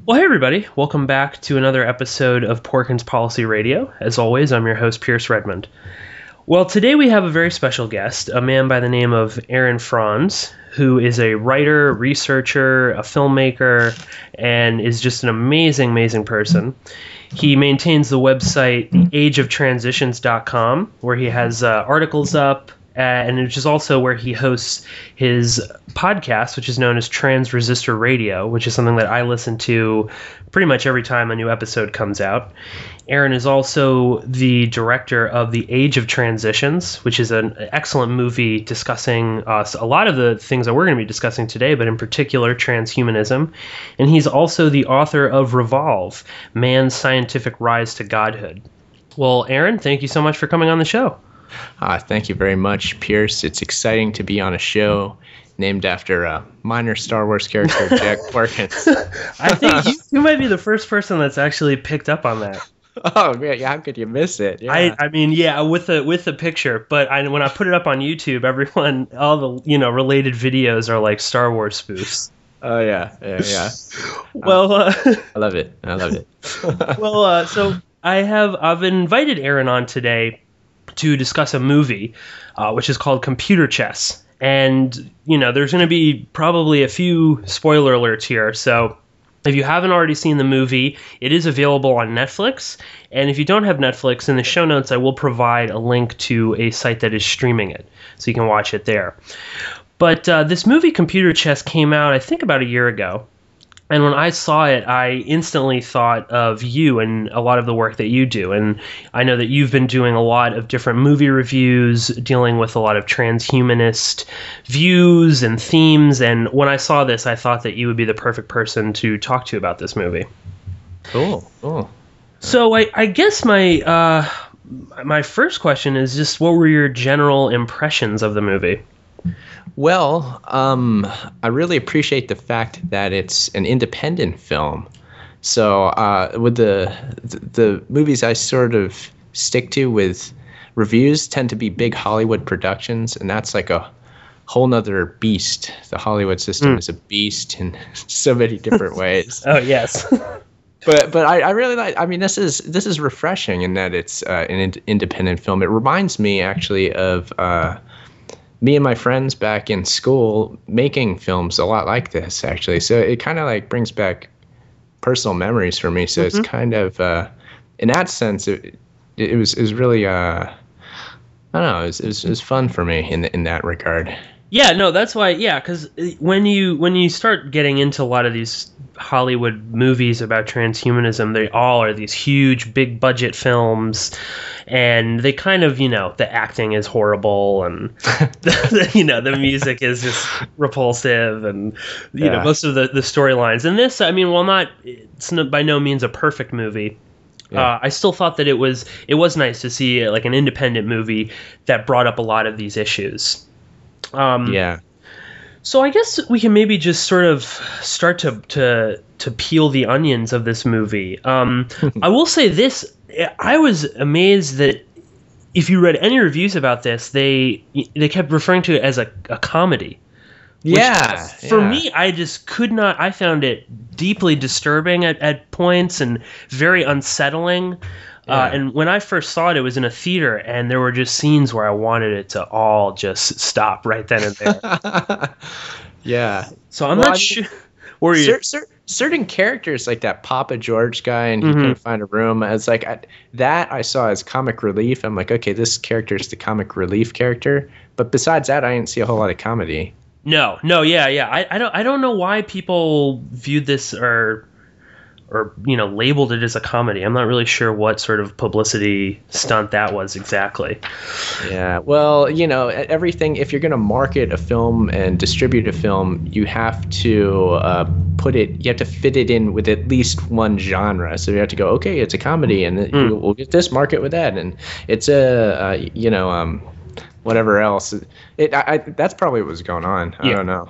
Well, hey everybody, welcome back to another episode of Porkins Policy Radio. As always, I'm your host, Pierce Redmond. Well, today we have a very special guest, a man by the name of Aaron Franz, who is a writer, researcher, a filmmaker, and is just an amazing, amazing person. He maintains the website theageoftransitions.com, where he has articles up, and which is also where he hosts his podcast, which is known as Trans Resistor Radio, which is something that I listen to pretty much every time a new episode comes out. Aaron is also the director of The Age of Transitions, which is an excellent movie discussing a lot of the things that we're going to be discussing today, but in particular transhumanism. And he's also the author of Revolve, Man's Scientific Rise to Godhood. Well, Aaron, thank you so much for coming on the show. Thank you very much, Pierce. It's exciting to be on a show named after a minor Star Wars character, Jack Porkins. I think you might be the first person that's actually picked up on that. Oh man, yeah, how could you miss it? Yeah. I mean, yeah, with the picture, but when I put it up on YouTube, everyone, all the related videos are like Star Wars spoofs. Oh yeah. Well, I love it. Well, so I've invited Aaron on today to discuss a movie, which is called Computer Chess. And, there's going to be probably a few spoiler alerts here. So if you haven't already seen the movie, it is available on Netflix. And if you don't have Netflix, in the show notes, I will provide a link to a site that is streaming it, so you can watch it there. But this movie, Computer Chess, came out, I think, about a year ago. And when I saw it, I instantly thought of you and a lot of the work that you do. And I know that you've been doing a lot of different movie reviews, dealing with a lot of transhumanist views and themes. And when I saw this, I thought that you would be the perfect person to talk to about this movie. Cool. So I guess my first question is just, what were your general impressions of the movie? Well, I really appreciate the fact that it's an independent film. So with the movies I sort of stick to with reviews tend to be big Hollywood productions, and that's like a whole nother beast. The Hollywood system is a beast in so many different ways. Oh, yes. But I really like. I mean, this is refreshing in that it's an independent film. It reminds me actually of me and my friends back in school making films a lot like this, actually. So it kind of like brings back personal memories for me. So it's kind of, in that sense, it was really, I don't know, it was fun for me in that regard. Yeah, no, that's why. Yeah, because when you start getting into a lot of these Hollywood movies about transhumanism, they all are these huge, big budget films, and they kind of, the acting is horrible, and the music is just repulsive, and most of the storylines. And this, I mean, while it's by no means a perfect movie. Yeah. I still thought that it was nice to see like an independent movie that brought up a lot of these issues. So I guess we can maybe just sort of start to peel the onions of this movie. I will say this: I was amazed that if you read any reviews about this, they kept referring to it as a comedy. For me, I just could not. I found it deeply disturbing at points and very unsettling. And when I first saw it, it was in a theater, and there were just scenes where I wanted it to all just stop right then and there. Yeah. So I'm not sure. Were you? Certain characters like that Papa George guy, and he couldn't find a room. It's like I saw as comic relief. I'm like, okay, this character is the comic relief character. But besides that, I didn't see a whole lot of comedy. No, yeah. I don't know why people viewed this or labeled it as a comedy. I'm not really sure what sort of publicity stunt that was exactly. Yeah, well, everything, if you're going to market a film and distribute a film, you have to you have to fit it in with at least one genre. So you have to go, okay, it's a comedy, and we'll get this market with that, and it's whatever else. That's probably what was going on. I don't know.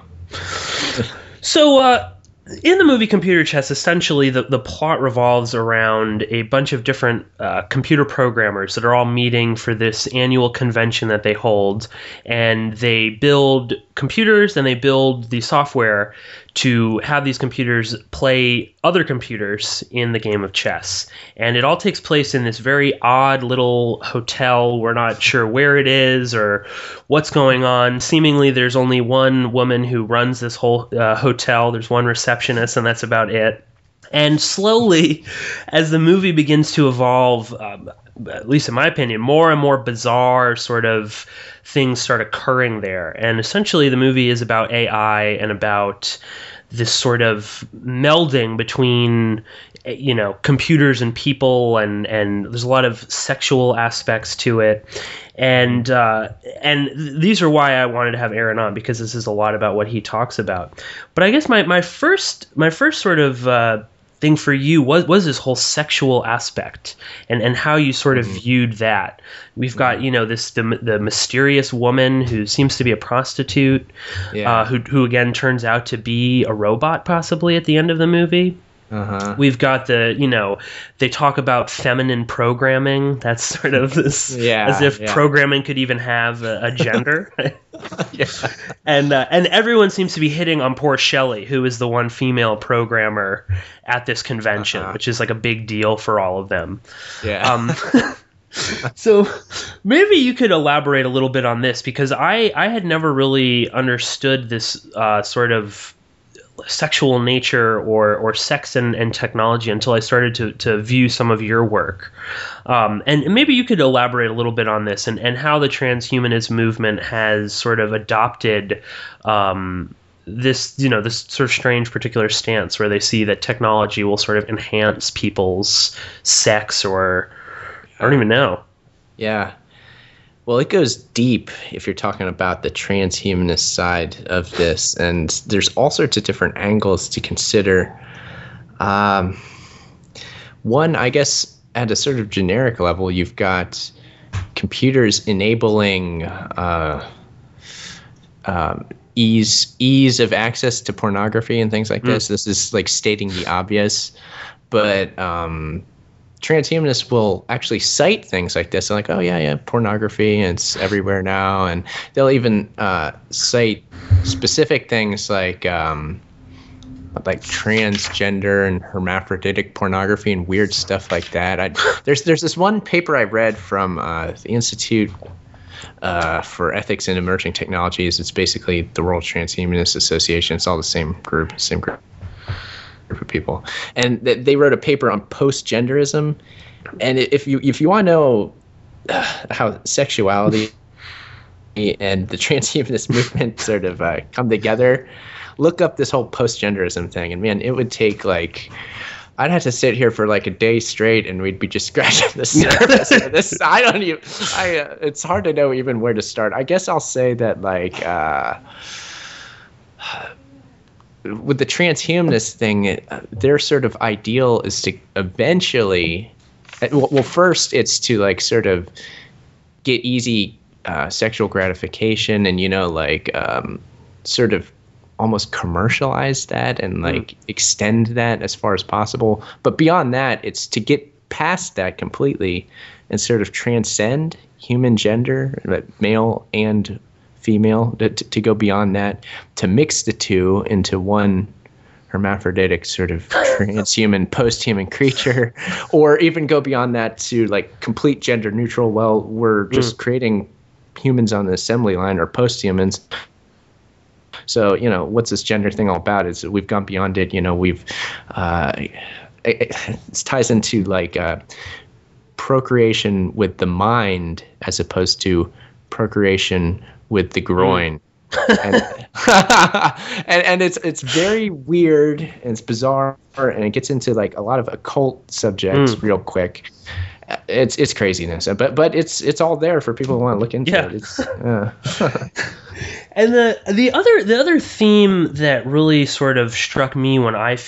So, in the movie Computer Chess, essentially the plot revolves around a bunch of different computer programmers that are all meeting for this annual convention that they hold, and they build computers and they build the software to have these computers play other computers in the game of chess. And it all takes place in this very odd little hotel. We're not sure where it is or what's going on. Seemingly, there's only one woman who runs this whole hotel. There's one receptionist, and that's about it. And slowly, as the movie begins to evolve, at least in my opinion, more and more bizarre sort of things start occurring there. And essentially, the movie is about AI and about this sort of melding between, computers and people, and there's a lot of sexual aspects to it. And these are why I wanted to have Aaron on, because this is a lot about what he talks about. But I guess my first sort of thing for you was this whole sexual aspect and how you sort of viewed that. We've got the mysterious woman who seems to be a prostitute, who again turns out to be a robot possibly at the end of the movie. We've got they talk about feminine programming. That's sort of this, as if programming could even have a gender. And everyone seems to be hitting on poor Shelley, who is the one female programmer at this convention, which is like a big deal for all of them. So maybe you could elaborate a little bit on this, because I had never really understood this sort of sexual nature or sex and technology until I started to view some of your work. And maybe you could elaborate a little bit on this and how the transhumanist movement has sort of adopted this sort of strange particular stance where they see that technology will sort of enhance people's sex, or I don't even know. Yeah. Well, it goes deep if you're talking about the transhumanist side of this, and there's all sorts of different angles to consider. One, I guess, at a sort of generic level, you've got computers enabling ease of access to pornography and things like this. This is like stating the obvious, but transhumanists will actually cite things like this. They're like, oh yeah, pornography, and it's everywhere now. And they'll even cite specific things like transgender and hermaphroditic pornography and weird stuff like that. There's this one paper I read from the Institute for Ethics in Emerging Technologies. It's basically the World Transhumanist Association. It's all the same group of people, and they wrote a paper on post-genderism. And if you want to know how sexuality and the transhumanist movement sort of come together, look up this whole post-genderism thing. And man, it would take I'd have to sit here for like a day straight, and we'd be just scratching the surface of this. It's hard to know even where to start. I guess I'll say that with the transhumanist thing, their sort of ideal is to eventually, first it's to sort of get easy sexual gratification and, sort of almost commercialize that and extend that as far as possible. But beyond that, it's to get past that completely and sort of transcend human gender, male and female, to go beyond that, to mix the two into one hermaphroditic sort of transhuman, post-human creature, or even go beyond that to complete gender neutral. Well, we're just creating humans on the assembly line, or post-humans. So, what's this gender thing all about? Is we've gone beyond it. We've it ties into procreation with the mind as opposed to procreation with the groin. And it's very weird, and it's bizarre, and it gets into a lot of occult subjects real quick. It's craziness, but it's all there for people who want to look into it. It's And the other theme that really sort of struck me when I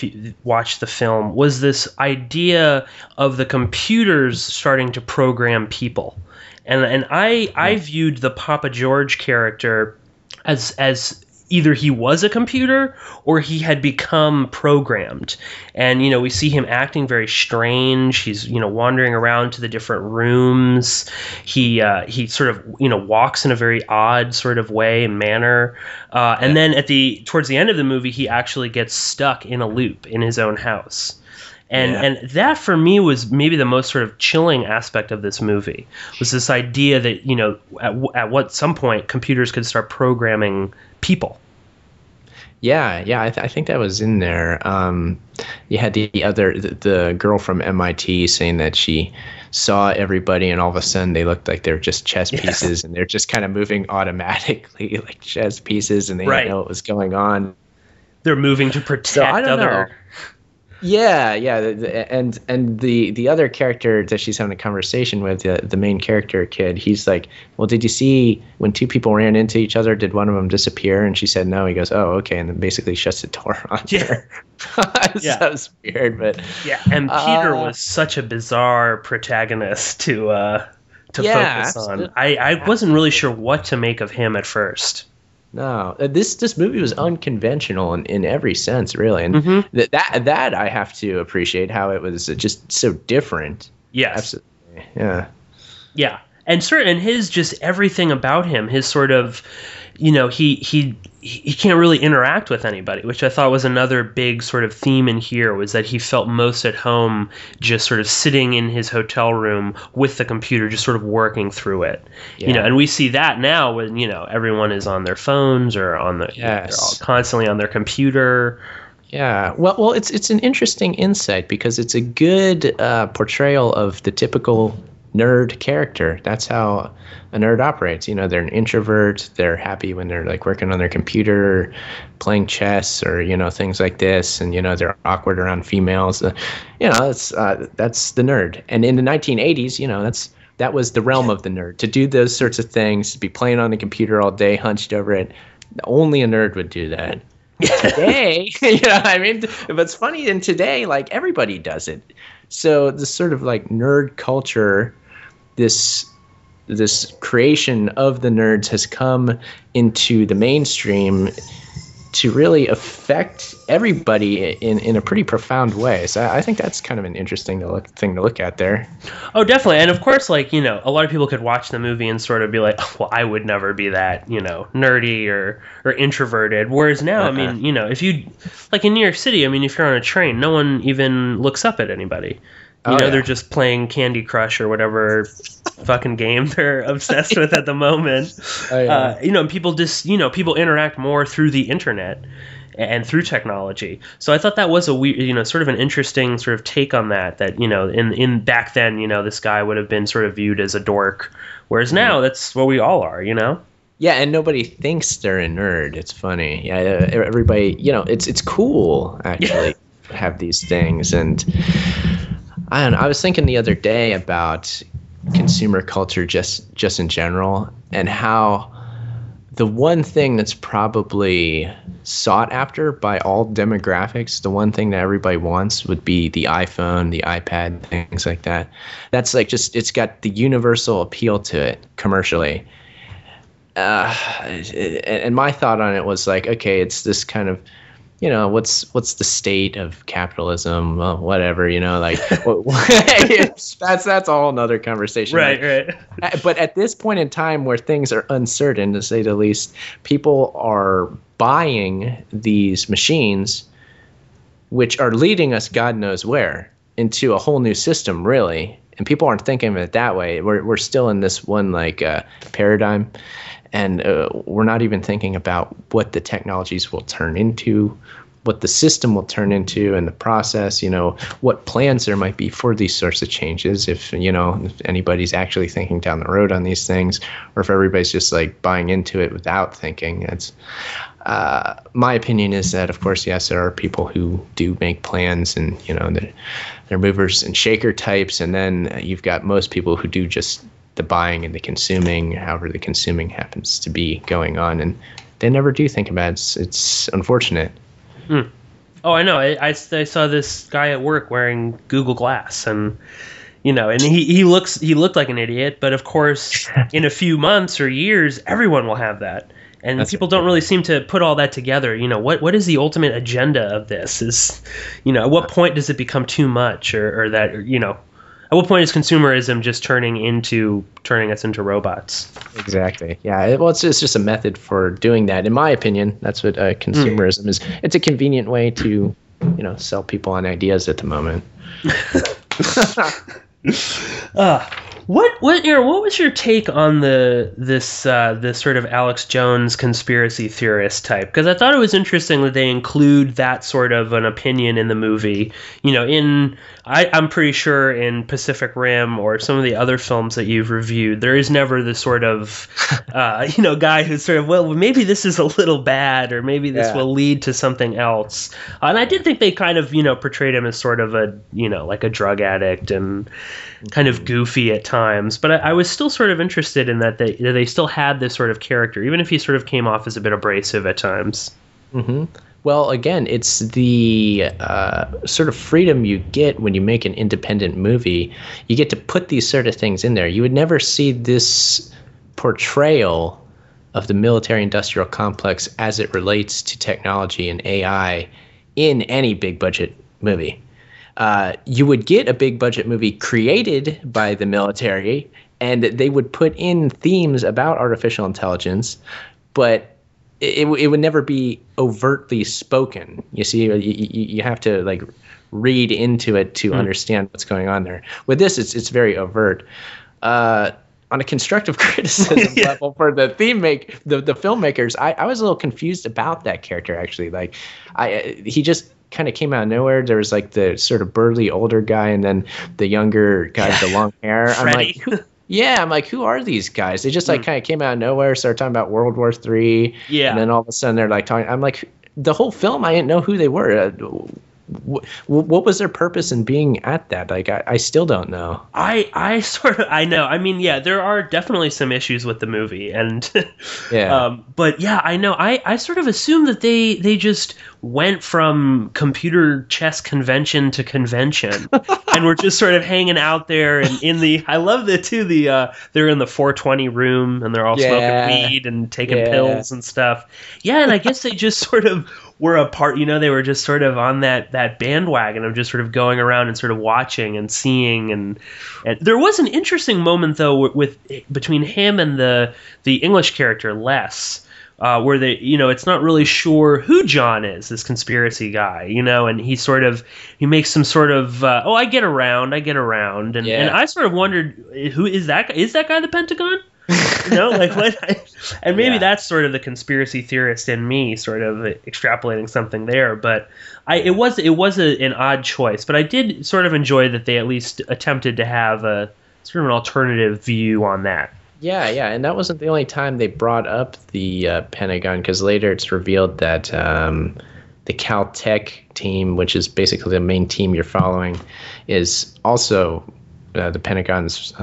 watched the film was this idea of the computers starting to program people. And I viewed the Papa George character as either he was a computer or he had become programmed. And, we see him acting very strange. He's, wandering around to the different rooms. He sort of, walks in a very odd sort of way and manner. And then towards the end of the movie, he actually gets stuck in a loop in his own house. And that for me was maybe the most sort of chilling aspect of this movie, was this idea that, at some point computers could start programming people. Yeah, I think that was in there. You had the girl from MIT saying that she saw everybody and all of a sudden they looked like they're just chess pieces and they're just kind of moving automatically like chess pieces and they didn't know what was going on. They're moving to protect other... Yeah, and the other character that she's having a conversation with, the main character kid, he's like, well, did you see when two people ran into each other, did one of them disappear? And she said no. He goes, oh, okay, and then basically shuts the door on her. So that was weird, but and Peter was such a bizarre protagonist to focus on. I wasn't really sure what to make of him at first. No, this movie was unconventional in every sense, really, and that I have to appreciate, how it was just so different. Yes, absolutely. Yeah, and his just everything about him, his sort of, he can't really interact with anybody, which I thought was another big sort of theme in here, was that he felt most at home just sort of sitting in his hotel room with the computer, just sort of working through it. And we see that now when, everyone is on their phones or on they're all constantly on their computer. Yeah, well, it's an interesting insight because it's a good portrayal of the typical nerd character. That's how a nerd operates. They're an introvert. They're happy when they're like working on their computer, playing chess, or things like this. And they're awkward around females. That's the nerd. And in the 1980s, that was the realm of the nerd, to do those sorts of things, to be playing on the computer all day, hunched over it. Only a nerd would do that. Today, but it's funny. In today, like, everybody does it. So this sort of like nerd culture, this creation of the nerds has come into the mainstream to really affect everybody in a pretty profound way. So I think that's kind of an interesting thing to look at there. Oh, definitely. And of course, like, a lot of people could watch the movie and sort of be like, oh, well, I would never be that, nerdy or introverted. Whereas now, I mean, if you, like in New York City, I mean, if you're on a train, no one even looks up at anybody. They're just playing Candy Crush or whatever fucking game they're obsessed with at the moment. People just, people interact more through the internet and through technology. So I thought that was a weird, sort of an interesting sort of take on that, in back then, this guy would have been sort of viewed as a dork. Whereas now that's what we all are, Yeah, and nobody thinks they're a nerd. It's funny. Yeah, everybody, it's cool, actually, to have these things. And I don't know, I was thinking the other day about consumer culture just in general, and how the one thing that's probably sought after by all demographics, the one thing that everybody wants, would be the iPhone, the iPad, things like that. That's like it's got the universal appeal to it commercially. And my thought on it was like, okay, it's this kind of, what's the state of capitalism? Well, whatever, like that's a whole another conversation. Right. But at this point in time where things are uncertain, to say the least, people are buying these machines, which are leading us God knows where, into a whole new system, really. And people aren't thinking of it that way. We're still in this one paradigm. And we're not even thinking about what the technologies will turn into, what the system will turn into in the process, what plans there might be for these sorts of changes, if anybody's actually thinking down the road on these things, or if everybody's just like buying into it without thinking. It's my opinion is that, of course, yes, there are people who do make plans, and they're movers and shaker types, and then you've got most people who do just the buying and the consuming, however the consuming happens to be going on, and they never do think about it. It's unfortunate. Oh, I know. I saw this guy at work wearing Google Glass, and and he looked like an idiot, but of course, in a few months or years, everyone will have that. And That's people don't really seem to put all that together. What is the ultimate agenda of this? At what point does it become too much, or that, at what point is consumerism just turning us into robots? Exactly. Yeah. Well, it's just a method for doing that. In my opinion, that's what consumerism is. It's a convenient way to, sell people on ideas at the moment. What was your take on this sort of Alex Jones conspiracy theorist type? Because I thought it was interesting that they include that sort of an opinion in the movie. I'm pretty sure in Pacific Rim or some of the other films that you've reviewed, there is never the sort of guy who's sort of, well, maybe this is a little bad, or maybe this will lead to something else. And I did think they kind of portrayed him as sort of a like a drug addict and kind of goofy at times, but I was still sort of interested in that they still had this sort of character, even if he sort of came off as a bit abrasive at times. Mm-hmm. Well, again, it's the sort of freedom you get when you make an independent movie. You get to put these sort of things in there. You would never see this portrayal of the military-industrial complex as it relates to technology and AI in any big-budget movie. You would get a big budget movie created by the military, and they would put in themes about artificial intelligence, but it would never be overtly spoken. You see, you have to like read into it to understand what's going on there. With this, it's very overt. On a constructive criticism level for the the filmmakers, I was a little confused about that character actually. Like, he just kind of came out of nowhere. There was like the sort of burly older guy, and then the younger guy with the long hair. Freddie. I'm like, who are these guys? They just like kind of came out of nowhere, started talking about World War III. Yeah. And then all of a sudden they're like talking. I'm like, the whole film, I didn't know who they were. What was their purpose in being at that? Like, I still don't know. I know. I mean, yeah, there are definitely some issues with the movie, and but yeah, I know. I sort of assumed that they just went from computer chess convention to convention, and we're just sort of hanging out there. And I love that too. They're in the 420 room, and they're all smoking weed and taking pills and stuff. Yeah, and I guess they just sort of were a part, they were just sort of on that bandwagon of just sort of going around and sort of watching and seeing, and there was an interesting moment though between him and the English character Les, where they, it's not really sure who John is, this conspiracy guy, and he makes some sort of I get around, and I sort of wondered, who is that guy? Is that guy the Pentagon? Like what? And maybe that's sort of the conspiracy theorist in me, sort of extrapolating something there. But it was an odd choice. But I did sort of enjoy that they at least attempted to have a sort of an alternative view on that. Yeah, and that wasn't the only time they brought up the Pentagon, because later it's revealed that the Caltech team, which is basically the main team you're following, is also the Pentagon's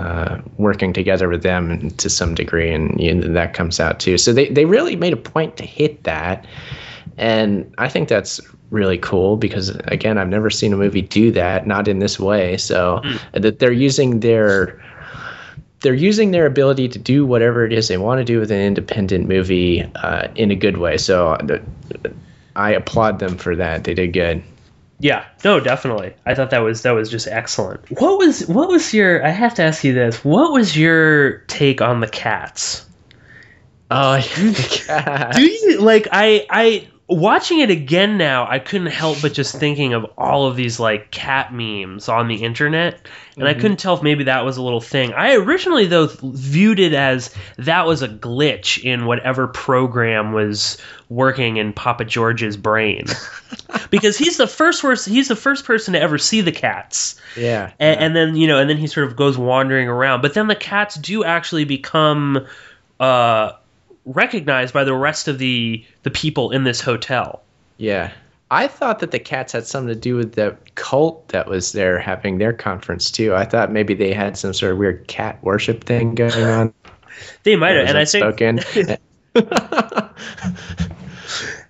working together with them to some degree, and that comes out too. So they really made a point to hit that, and I think that's really cool because, again, I've never seen a movie do that, not in this way. So that they're using their ability to do whatever it is they want to do with an independent movie in a good way. So I applaud them for that. They did good. Yeah, no, definitely. I thought that was just excellent. What was your? I have to ask you this. What was your take on the cats? Oh, the cats. Do you like? I watching it again now, I couldn't help but just thinking of all of these like cat memes on the internet, and I couldn't tell if maybe that was a little thing. I originally though viewed it as that was a glitch in whatever program was working in Papa George's brain, because he's the first person to ever see the cats. Yeah. And then and then he sort of goes wandering around, but then the cats do actually become recognized by the rest of the people in this hotel. Yeah. I thought that the cats had something to do with the cult that was there having their conference too. I thought maybe they had some sort of weird cat worship thing going on. They might have, and I think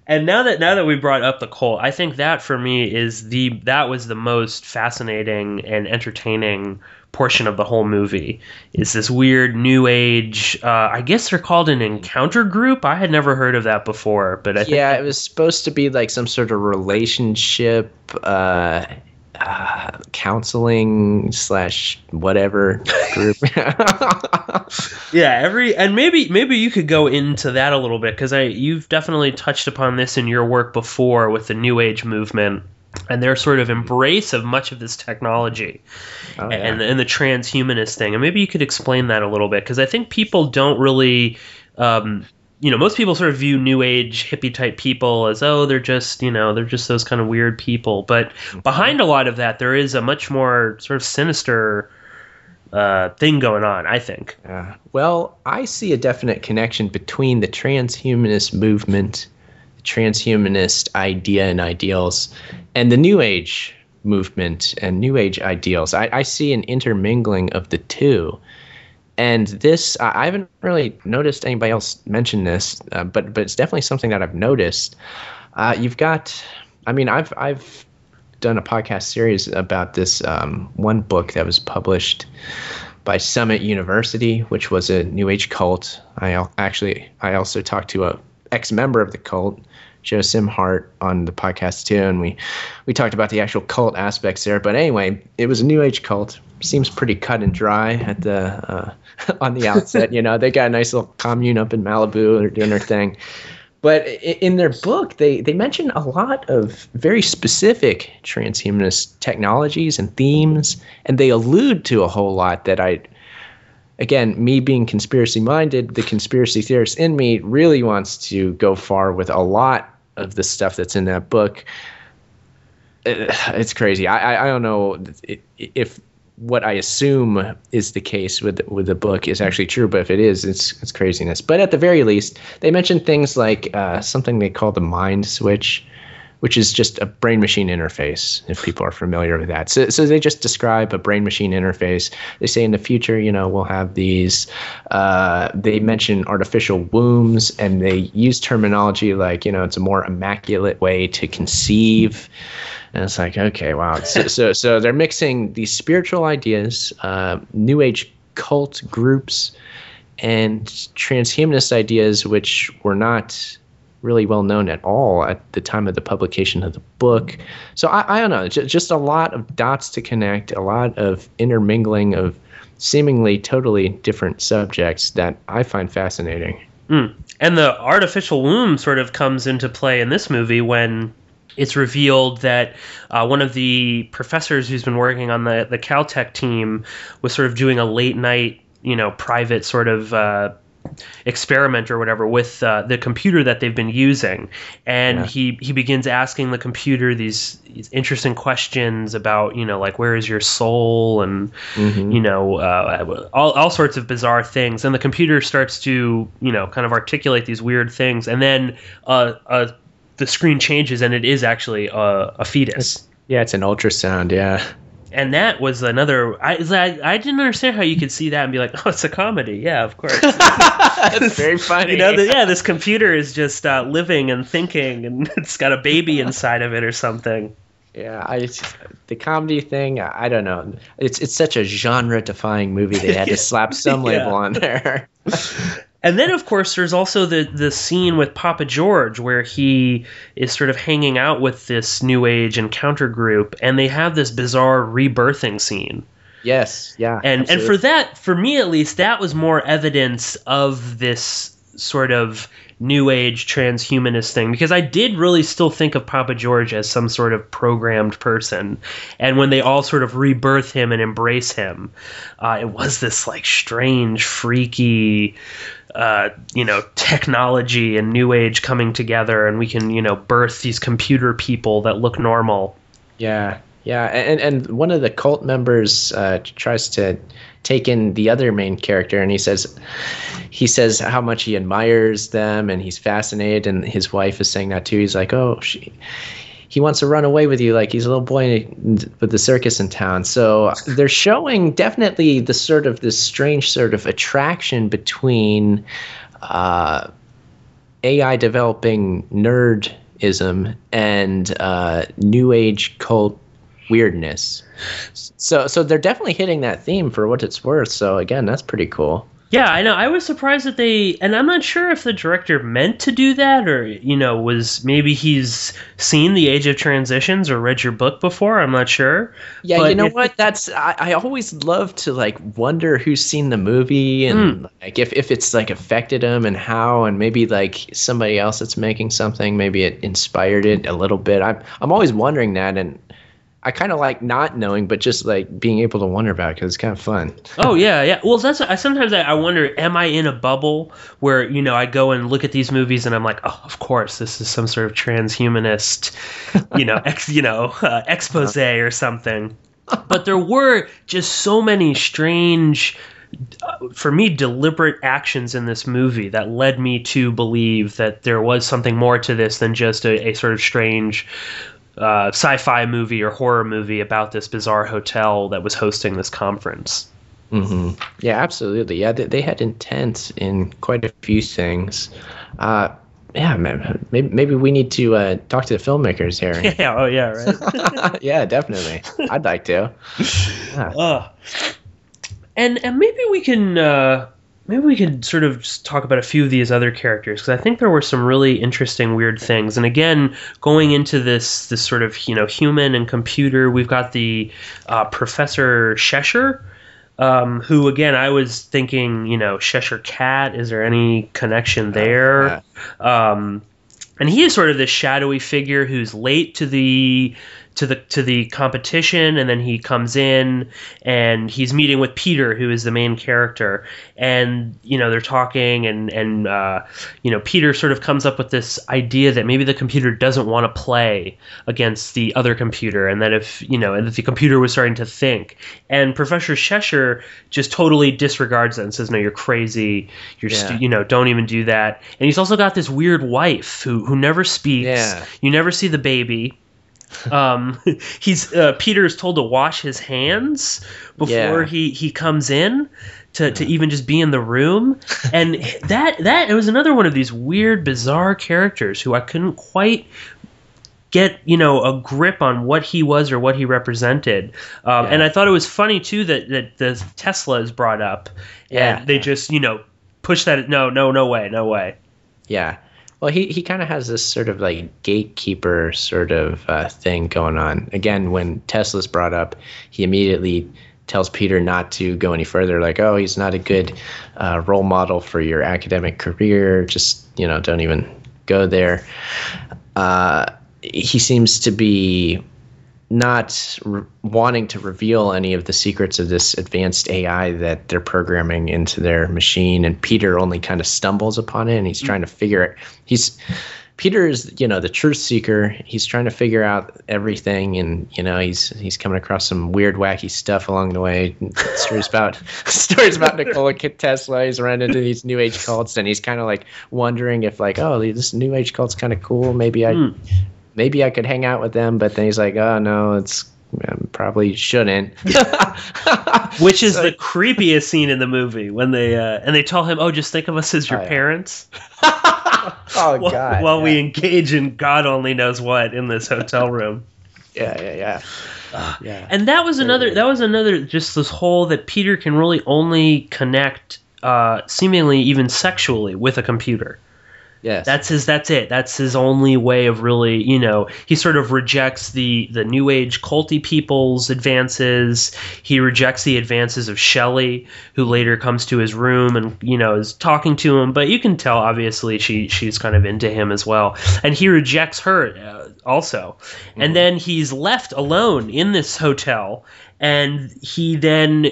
And now that we brought up the cult, I think that for me that was the most fascinating and entertaining portion of the whole movie. Is this weird new age, I guess they're called an encounter group. I had never heard of that before, but I think it was supposed to be like some sort of relationship counseling / whatever group. Yeah, and maybe you could go into that a little bit, because you've definitely touched upon this in your work before with the New Age movement and their sort of embrace of much of this technology and the transhumanist thing. And maybe you could explain that a little bit, because I think people don't really, most people sort of view New Age hippie type people as, they're just those kind of weird people. But behind a lot of that, there is a much more sort of sinister thing going on, I think. Yeah. Well, I see a definite connection between the transhumanist movement, the transhumanist idea and ideals, and the New Age movement and New Age ideals. I see an intermingling of the two. And this, I haven't really noticed anybody else mention this, but it's definitely something that I've noticed. You've got, I've done a podcast series about this one book that was published by Summit University, which was a New Age cult. I also talked to a ex-member of the cult, Joe Simhart, on the podcast too, and we talked about the actual cult aspects there. But anyway, it was a New Age cult. Seems pretty cut and dry at the on the outset. They got a nice little commune up in Malibu. They're doing their thing. But in their book, they mention a lot of very specific transhumanist technologies and themes, and they allude to a whole lot that again, me being conspiracy-minded, the conspiracy theorist in me really wants to go far with a lot of the stuff that's in that book. It's crazy. I don't know if what I assume is the case with the book is actually true, but if it is, it's craziness. But at the very least, they mention things like something they call the mind switch, which is just a brain-machine interface, if people are familiar with that. So they just describe a brain-machine interface. They say in the future, we'll have these. They mention artificial wombs, and they use terminology like, it's a more immaculate way to conceive. And it's like, okay, wow. So they're mixing these spiritual ideas, New Age cult groups, and transhumanist ideas, which were not really well known at all at the time of the publication of the book. So I don't know, just a lot of dots to connect, a lot of intermingling of seemingly totally different subjects that I find fascinating. And the artificial womb sort of comes into play in this movie when it's revealed that one of the professors who's been working on the Caltech team was sort of doing a late night, private sort of experiment or whatever with the computer that they've been using, and he begins asking the computer these interesting questions about like, where is your soul, and all sorts of bizarre things, and the computer starts to kind of articulate these weird things, and then the screen changes and it is actually a fetus. It's an ultrasound. And that was another. I didn't understand how you could see that and be like, oh, it's a comedy. Yeah, of course. That's very funny. This computer is just living and thinking, and it's got a baby inside of it or something. Yeah, the comedy thing, I don't know. It's such a genre-defying movie. They had to slap some label on there. And then, of course, there's also the scene with Papa George where he is sort of hanging out with this New Age encounter group, and they have this bizarre rebirthing scene. Yes, yeah. And for me at least, that was more evidence of this sort of New Age transhumanist thing, because I did really still think of Papa George as some sort of programmed person. And when they all sort of rebirth him and embrace him, it was this like strange, freaky, technology and New Age coming together, and we can, birth these computer people that look normal. Yeah. And one of the cult members tries to take in the other main character, and he says how much he admires them and he's fascinated, and his wife is saying that too. He's like, he wants to run away with you like he's a little boy with the circus in town. So they're showing definitely this strange sort of attraction between AI developing nerd transhumanism and New Age cult weirdness. So they're definitely hitting that theme for what it's worth. So again, that's pretty cool. Yeah, I know. I was surprised that and I'm not sure if the director meant to do that or, was maybe he's seen The Age of Transitions or read your book before. I'm not sure. Yeah, but you know what? I always love to wonder who's seen the movie and if it's affected him and how, and maybe somebody else that's making something, maybe it inspired it a little bit. I'm always wondering that, and I kind of like not knowing, but just being able to wonder about it because it's kind of fun. Oh yeah. Well, sometimes I wonder, am I in a bubble where I go and look at these movies and I'm like, oh, of course, this is some sort of transhumanist, expose or something. But there were just so many strange, for me, deliberate actions in this movie that led me to believe that there was something more to this than just a sort of strange sci-fi movie or horror movie about this bizarre hotel that was hosting this conference. Mm-hmm. Yeah, absolutely. Yeah, they had intent in quite a few things. Yeah, man, maybe we need to talk to the filmmakers here. Yeah. Oh, yeah. Right. Yeah, definitely. I'd like to. Yeah. And maybe we can. Maybe we could sort of just talk about a few of these other characters, because I think there were some really interesting, weird things. And again, going into this sort of human and computer, we've got the Professor Cheshire, who again I was thinking Cheshire Cat. Is there any connection there? And he is sort of this shadowy figure who's late to the competition, and then he comes in and he's meeting with Peter, who is the main character, and they're talking, and Peter sort of comes up with this idea that maybe the computer doesn't want to play against the other computer, and that if and that the computer was starting to think, and Professor Cheshire just totally disregards that and says, no, you're crazy, don't even do that. And he's also got this weird wife who never speaks. Yeah. You never see the baby. Peter's told to wash his hands before he comes in to even just be in the room, and that it was another one of these weird, bizarre characters who I couldn't quite get a grip on what he was or what he represented. And I thought it was funny too that the Tesla is brought up, and they just push that. No way. Yeah. Well, he kind of has this sort of gatekeeper sort of thing going on. Again, when Tesla's brought up, he immediately tells Peter not to go any further. He's not a good role model for your academic career. Just, don't even go there. He seems to be not wanting to reveal any of the secrets of this advanced AI that they're programming into their machine, and Peter only kind of stumbles upon it, and he's trying to figure it. Peter is, the truth seeker. He's trying to figure out everything, and he's coming across some weird, wacky stuff along the way. Stories about Nikola Tesla. He's run into these New Age cults, and he's kind of wondering if this New Age cult's kind of cool. Maybe I could hang out with them, but then he's like, oh no, probably shouldn't. Which is the creepiest scene in the movie when they tell him, oh, just think of us as your parents. God. While we engage in God only knows what in this hotel room. Yeah. And that was another just this whole that Peter can really only connect seemingly even sexually with a computer. Yes. That's it. That's his only way of really, he sort of rejects the New Age culty people's advances. He rejects the advances of Shelley, who later comes to his room and, is talking to him. But you can tell, obviously, she's kind of into him as well. And he rejects her also. Mm-hmm. And then he's left alone in this hotel. And he then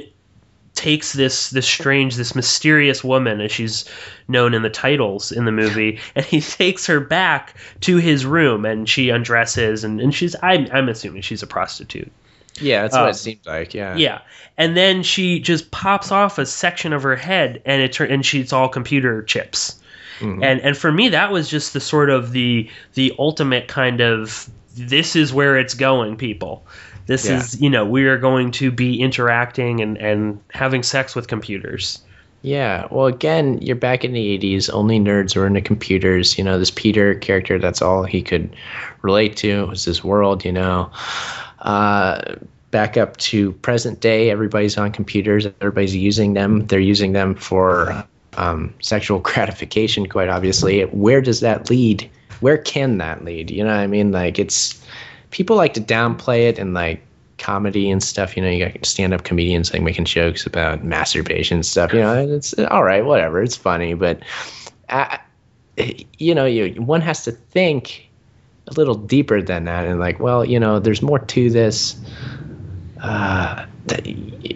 takes this mysterious woman, as she's known in the titles in the movie, and he takes her back to his room, and she undresses, and she's I'm assuming she's a prostitute. Yeah, that's what it seems like. Yeah, and then she just pops off a section of her head, and it's all computer chips. Mm-hmm. And for me, that was just the sort of the ultimate kind of, this is where it's going, people. This is, we are going to be interacting and having sex with computers. Yeah, well, again, you're back in the 80s. Only nerds were into computers. This Peter character, that's all he could relate to was this world, back up to present day, everybody's on computers. Everybody's using them. They're using them for sexual gratification, quite obviously. Where does that lead? Where can that lead? You know what I mean? Like, people like to downplay it and like comedy and stuff. You got stand-up comedians like making jokes about masturbation and stuff. It's all right, whatever. It's funny, but one has to think a little deeper than that, and like, well, there's more to this.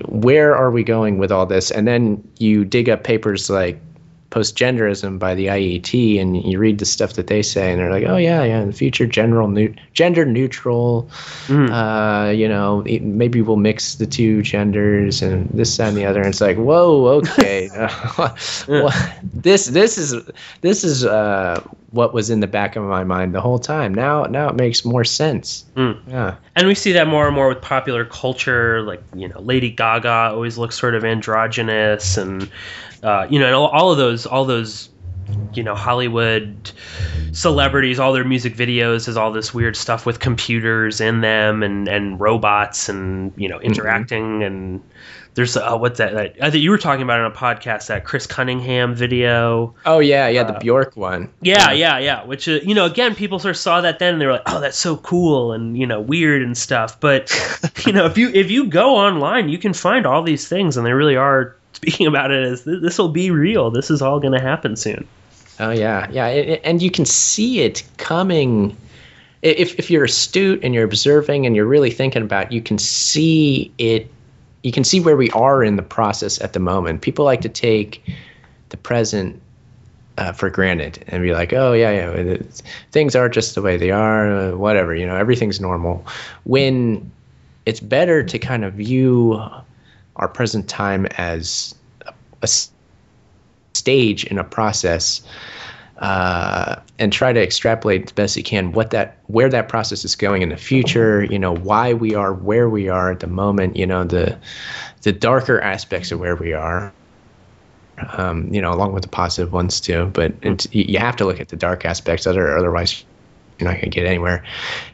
Where are we going with all this? And then you dig up papers like Post-Genderism by the IET, and you read the stuff that they say, and they're like, oh yeah, in the future, gender neutral. Maybe we'll mix the two genders and this, that, and the other. And it's like, whoa, okay. This is what was in the back of my mind the whole time. Now it makes more sense. Yeah. And we see that more and more with popular culture. Like, Lady Gaga always looks sort of androgynous, and and all those Hollywood celebrities, all their music videos has all this weird stuff with computers in them and robots and interacting. And there's what's that? I think you were talking about on a podcast, that Chris Cunningham video. Oh yeah, the Bjork one. Yeah. Which again, people sort of saw that then and they were like, oh, that's so cool and weird and stuff. But if you go online, you can find all these things, and they really are speaking about it as this will be real. This is all going to happen soon. Oh yeah. And you can see it coming. If you're astute and you're observing and you're really thinking about it, you can see it. You can see where we are in the process at the moment. People like to take the present for granted and be like, oh yeah, things are just the way they are, whatever, everything's normal. When it's better to kind of view our present time as a stage in a process, and try to extrapolate the best you can where that process is going in the future, why we are where we are at the moment, the darker aspects of where we are, along with the positive ones too. But you have to look at the dark aspects, otherwise you're not going to get anywhere.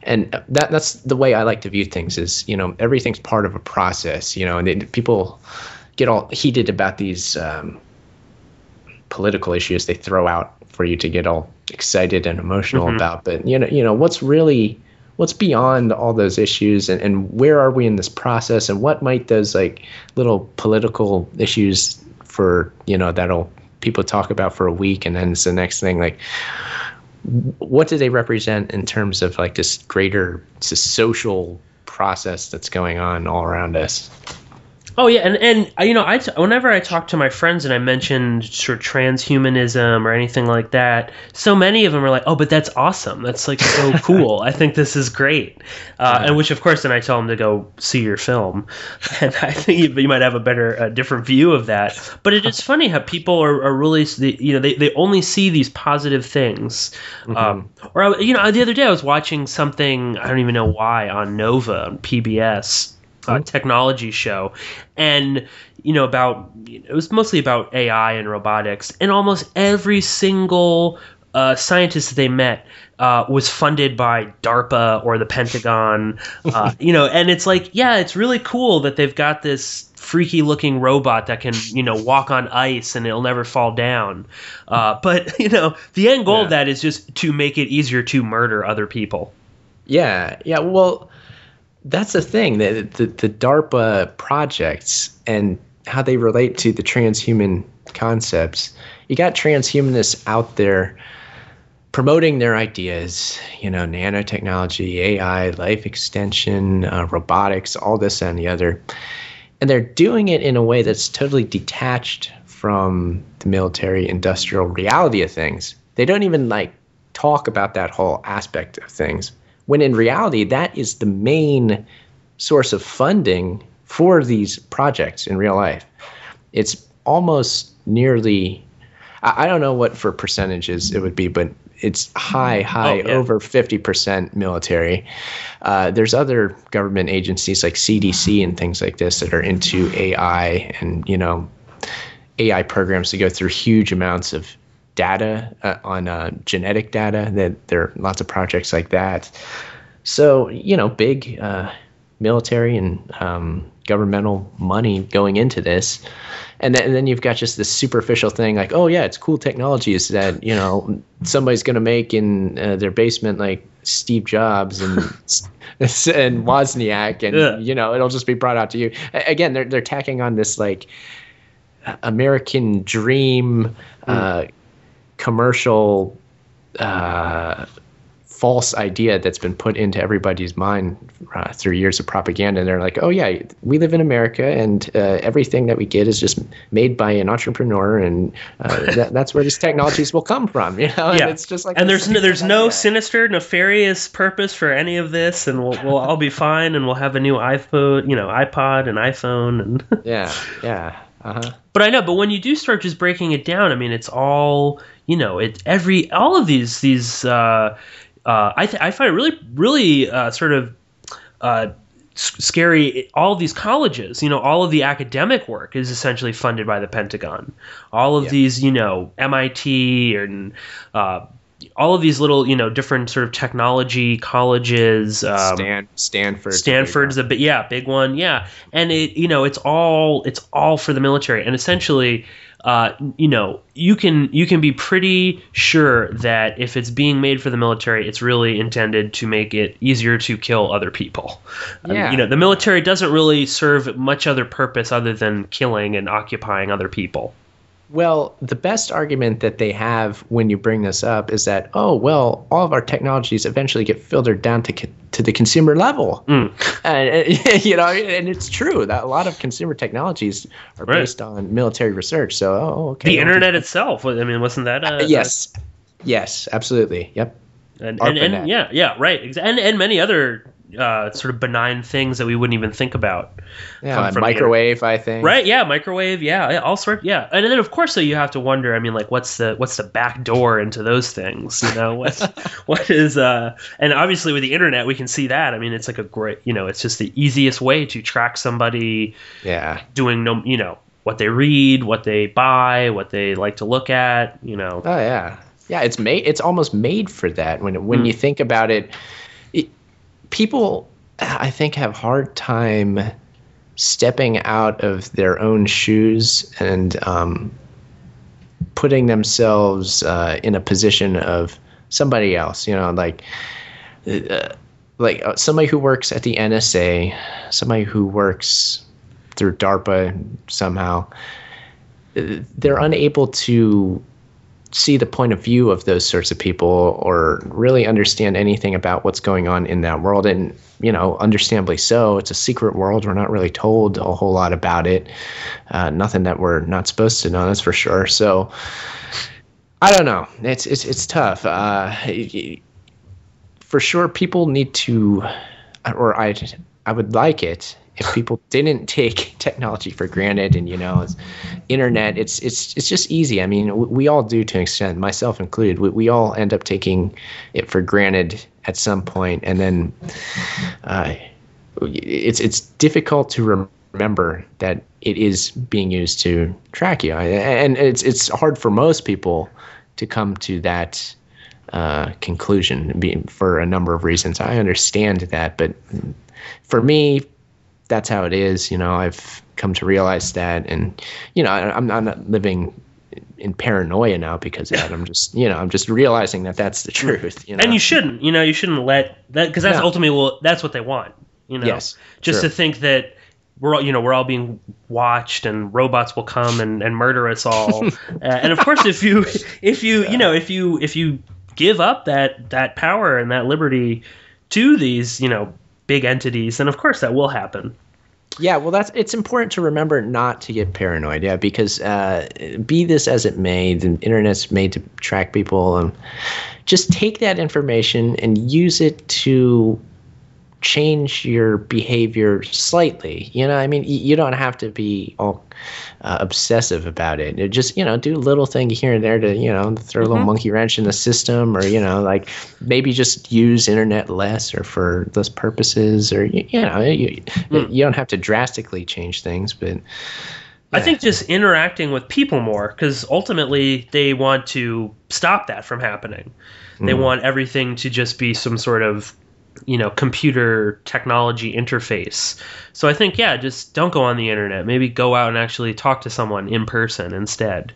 And that's the way I like to view things is, everything's part of a process, and people get all heated about these political issues they throw out for you to get all excited and emotional about. But, what's beyond all those issues, and where are we in this process, and what might those like little political issues for, that'll people talk about for a week and then it's the next thing, like, what do they represent in terms of like this greater social process that's going on all around us? Oh yeah, and whenever I talk to my friends and I mention sort of transhumanism or anything like that, so many of them are like, "Oh, but that's awesome! That's like so cool! I think this is great." And which, of course, then I tell them to go see your film, and I think you might have a different view of that. But it is funny how people are really, they only see these positive things. Or the other day I was watching something, I don't even know why, on Nova on PBS. Technology show, and it was mostly about AI and robotics, and almost every single scientist that they met was funded by DARPA or the Pentagon, and it's like, yeah, it's really cool that they've got this freaky looking robot that can walk on ice and it'll never fall down, but the end goal of that is just to make it easier to murder other people. Well, that's the thing, that the DARPA projects and how they relate to the transhuman concepts. You got transhumanists out there promoting their ideas, nanotechnology, AI, life extension, robotics, all this and the other. And they're doing it in a way that's totally detached from the military industrial reality of things. They don't even talk about that whole aspect of things, when in reality, that is the main source of funding for these projects in real life. It's almost nearly, I don't know what for percentages it would be, but it's high, over 50% military. There's other government agencies like CDC and things like this that are into AI, and AI programs to go through huge amounts of data on genetic data. That there are lots of projects like that. So, big military and governmental money going into this. And then you've got just this superficial thing like, oh, yeah, it's cool technologies that, somebody's going to make in their basement like Steve Jobs and Wozniak. And, it'll just be brought out to you. Again, they're tacking on this like American dream commercial false idea that's been put into everybody's mind through years of propaganda. And they're like, oh yeah, we live in America, and everything that we get is just made by an entrepreneur, and that's where these technologies will come from. And it's just like, and there's no sinister, nefarious purpose for any of this, and we'll all be fine, and we'll have a new iPod and iPhone, and yeah. But when you do start just breaking it down, I mean, it's all, all of these I find it really, really sort of scary. All of these colleges, all of the academic work is essentially funded by the Pentagon. All of these, MIT and all of these little, different sort of technology colleges. Stanford's a big one. Yeah. And it's all for the military. And essentially, you can be pretty sure that if it's being made for the military, it's really intended to make it easier to kill other people. Yeah. The military doesn't really serve much other purpose other than killing and occupying other people. Well, the best argument that they have when you bring this up is that, all of our technologies eventually get filtered down to the consumer level. And it's true that a lot of consumer technologies are based on military research. So, okay. The internet itself, I mean, wasn't that? Yes, absolutely. Yep. And right. And many other sort of benign things that we wouldn't even think about. Yeah, microwave, I think. Right, yeah, microwave, yeah, all sorts, yeah. And then of course, so you have to wonder, I mean, like, what's the back door into those things? What is and obviously with the internet we can see that. I mean, it's like a great, it's just the easiest way to track somebody doing what they read, what they buy, what they like to look at, Oh yeah. Yeah, it's almost made for that when you think about it. People, I think, have a hard time stepping out of their own shoes and putting themselves in a position of somebody else. Like somebody who works at the NSA, somebody who works through DARPA somehow. They're unable to see the point of view of those sorts of people or really understand anything about what's going on in that world. And, understandably so. It's a secret world. We're not really told a whole lot about it. Nothing that we're not supposed to know, that's for sure. So I don't know. It's tough. For sure, people need to, or I would like it if people didn't take technology for granted, and internet, it's just easy. I mean, we all do to an extent, myself included. We all end up taking it for granted at some point, and then it's difficult to remember that it is being used to track you, and it's hard for most people to come to that conclusion for a number of reasons. I understand that, but for me, that's how it is. I've come to realize that, and I'm not living in paranoia now because of that. I'm just realizing that that's the truth. And you shouldn't let that, because that's ultimately that's what they want. Yes, just to think that we're all being watched and robots will come and murder us all. And of course, if you give up that power and that liberty to these big entities, then of course that will happen. Yeah, well, it's important to remember not to get paranoid. Yeah, because be this as it may, the internet's made to track people, and just take that information and use it to change your behavior slightly. I mean, you don't have to be all obsessive about it. Just do a little thing here and there to throw a little monkey wrench in the system, or like maybe just use internet less or for those purposes, or you don't have to drastically change things, but I think just interacting with people more, because ultimately they want to stop that from happening. They want everything to just be some sort of, computer technology interface. So I think, just don't go on the internet. Maybe go out and actually talk to someone in person instead.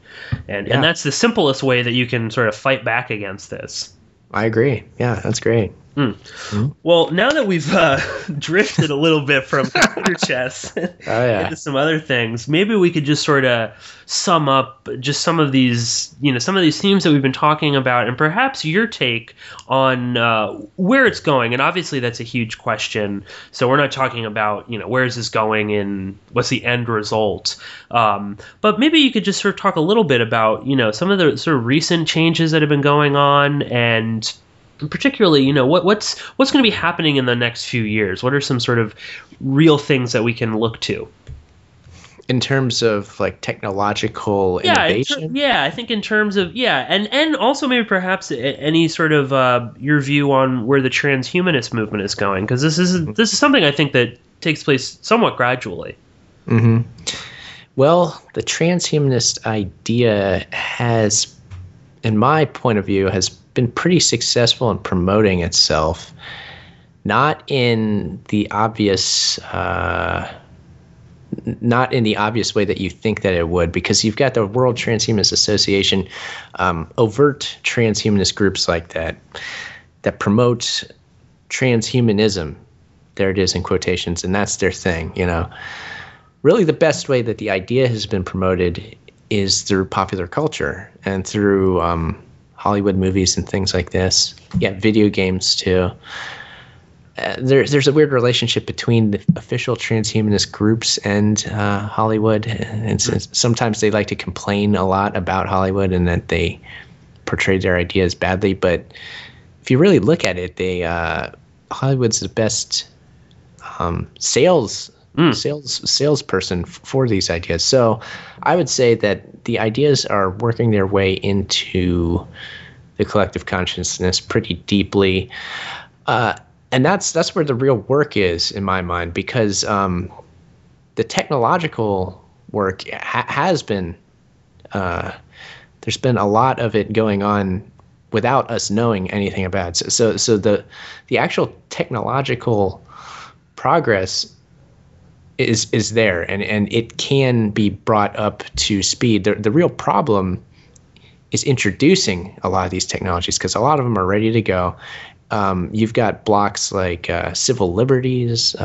And that's the simplest way that you can sort of fight back against this. I agree. Yeah, that's great. Well, now that we've drifted a little bit from computer chess into some other things, maybe we could just sort of sum up just some of these themes that we've been talking about, and perhaps your take on where it's going. And obviously, that's a huge question. So we're not talking about where is this going and what's the end result. But maybe you could just sort of talk a little bit about some of the sort of recent changes that have been going on, and particularly, what's going to be happening in the next few years? What are some sort of real things that we can look to? In terms of like technological innovation? I think in terms of, and also maybe perhaps any sort of your view on where the transhumanist movement is going, because this is something I think that takes place somewhat gradually. Mm-hmm. Well, the transhumanist idea has, in my point of view, has been pretty successful in promoting itself, not in the obvious way that you think that it would, because you've got the World Transhumanist Association, overt transhumanist groups like that promote transhumanism. There it is in quotations, and that's their thing. Really the best way that the idea has been promoted is through popular culture and through Hollywood movies and things like this. Yeah, video games too. There's a weird relationship between the official transhumanist groups and Hollywood. And sometimes they like to complain a lot about Hollywood and that they portray their ideas badly. But if you really look at it, Hollywood's the best salesperson for these ideas. So I would say that the ideas are working their way into the collective consciousness pretty deeply. And that's where the real work is, in my mind, because the technological work has been, there's been a lot of it going on without us knowing anything about it. So the actual technological progress is there, and it can be brought up to speed. The real problem is introducing a lot of these technologies, because a lot of them are ready to go. You've got blocks like civil liberties,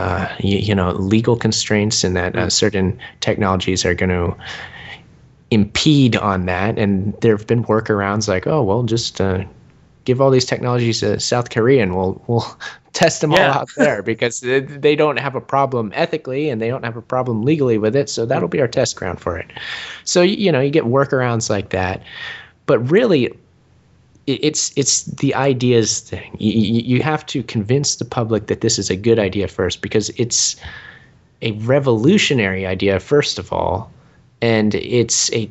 legal constraints, and that certain technologies are going to impede on that. And there have been workarounds like, oh, well, just give all these technologies to South Korea and we'll test them all out there, because they don't have a problem ethically and they don't have a problem legally with it. So that'll be our test ground for it. So, you get workarounds like that. But really, it's the ideas thing. You have to convince the public that this is a good idea first, because it's a revolutionary idea, first of all, and it's a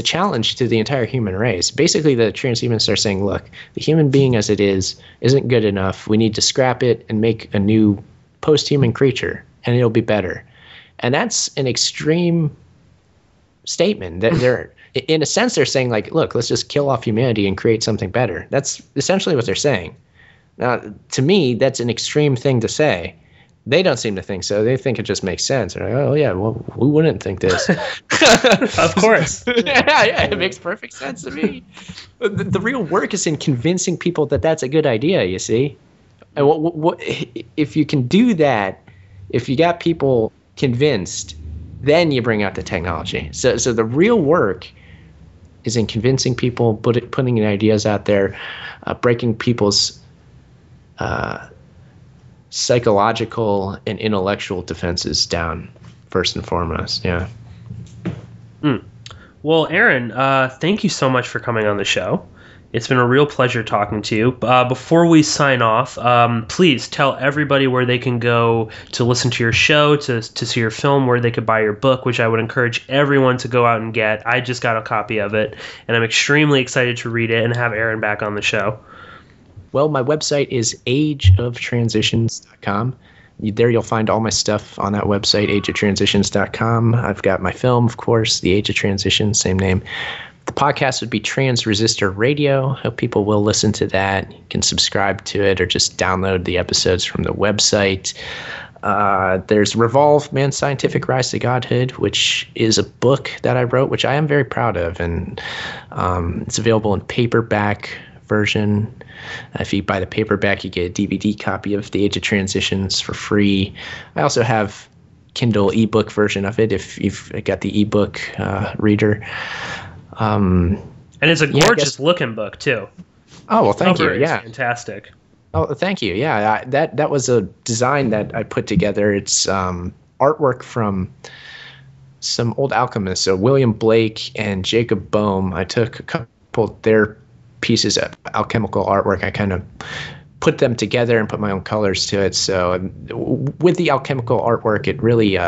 challenge to the entire human race. Basically, the transhumanists are saying, look, the human being as it isn't good enough. We need to scrap it and make a new post-human creature, and it'll be better. And that's an extreme statement. That they're in a sense, they're saying, like, look, let's just kill off humanity and create something better. That's essentially what they're saying. Now, to me, that's an extreme thing to say. They don't seem to think so. They think it just makes sense. They're like, oh, yeah, well, who wouldn't think this? Of course. yeah, it makes perfect sense to me. The real work is in convincing people that that's a good idea, you see? And what if you can do that, if you got people convinced, then you bring out the technology. So the real work is in convincing people, putting ideas out there, breaking people's psychological and intellectual defenses down, first and foremost. Yeah. Well, Aaron, thank you so much for coming on the show. It's been a real pleasure talking to you. Before we sign off, please tell everybody where they can go to listen to your show, to see your film, where they could buy your book, which I would encourage everyone to go out and get. I just got a copy of it, and I'm extremely excited to read it and have Aaron back on the show. Well, my website is ageoftransitions.com. There you'll find all my stuff on that website, ageoftransitions.com. I've got my film, of course, The Age of Transition, same name. The podcast would be Trans Resistor Radio. Hope people will listen to that. You can subscribe to it or just download the episodes from the website. There's Revolve, Man's Scientific Rise to Godhood, which is a book that I wrote, which I am very proud of. And it's available in paperback version. If you buy the paperback, you get a DVD copy of The Age of Transitions for free. I also have Kindle ebook version of it if you've got the ebook reader. And it's a gorgeous looking book too. Oh, well, thank you. Yeah, fantastic. Oh, thank you. Yeah, that was a design that I put together. It's artwork from some old alchemists, so William Blake and Jacob Boehme. I took a couple of their pieces of alchemical artwork. I kind of put them together and put my own colors to it. So with the alchemical artwork, it really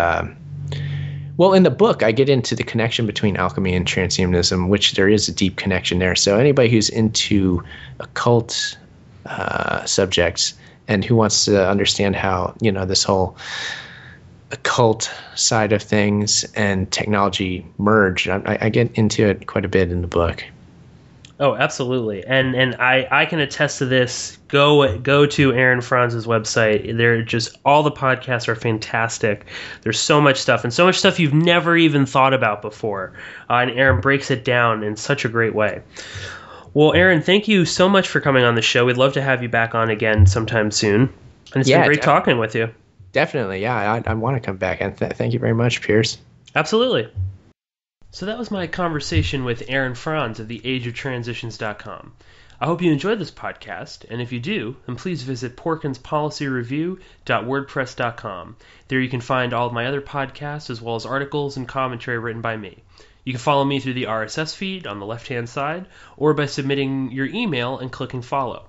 well, in the book, I get into the connection between alchemy and transhumanism, which there is a deep connection there. So anybody who's into occult subjects and who wants to understand how, this whole occult side of things and technology merge, I get into it quite a bit in the book. Oh, absolutely. And I can attest to this. Go to Aaron Franz's website. They're just, all the podcasts are fantastic. There's so much stuff, and so much stuff you've never even thought about before. And Aaron breaks it down in such a great way. Well, Aaron, thank you so much for coming on the show. We'd love to have you back on again sometime soon. And it's been great talking with you. Definitely. Yeah, I want to come back. And thank you very much, Pierce. Absolutely. So that was my conversation with Aaron Franz of theageoftransitions.com. I hope you enjoyed this podcast, and if you do, then please visit porkinspolicyreview.wordpress.com. There you can find all of my other podcasts as well as articles and commentary written by me. You can follow me through the RSS feed on the left-hand side, or by submitting your email and clicking follow.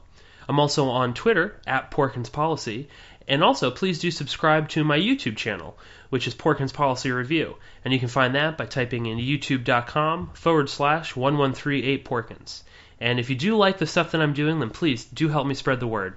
I'm also on Twitter @PorkinsPolicy, and also please do subscribe to my YouTube channel, which is Porkins Policy Review, and you can find that by typing in youtube.com/1138Porkins. And if you do like the stuff that I'm doing, then please do help me spread the word.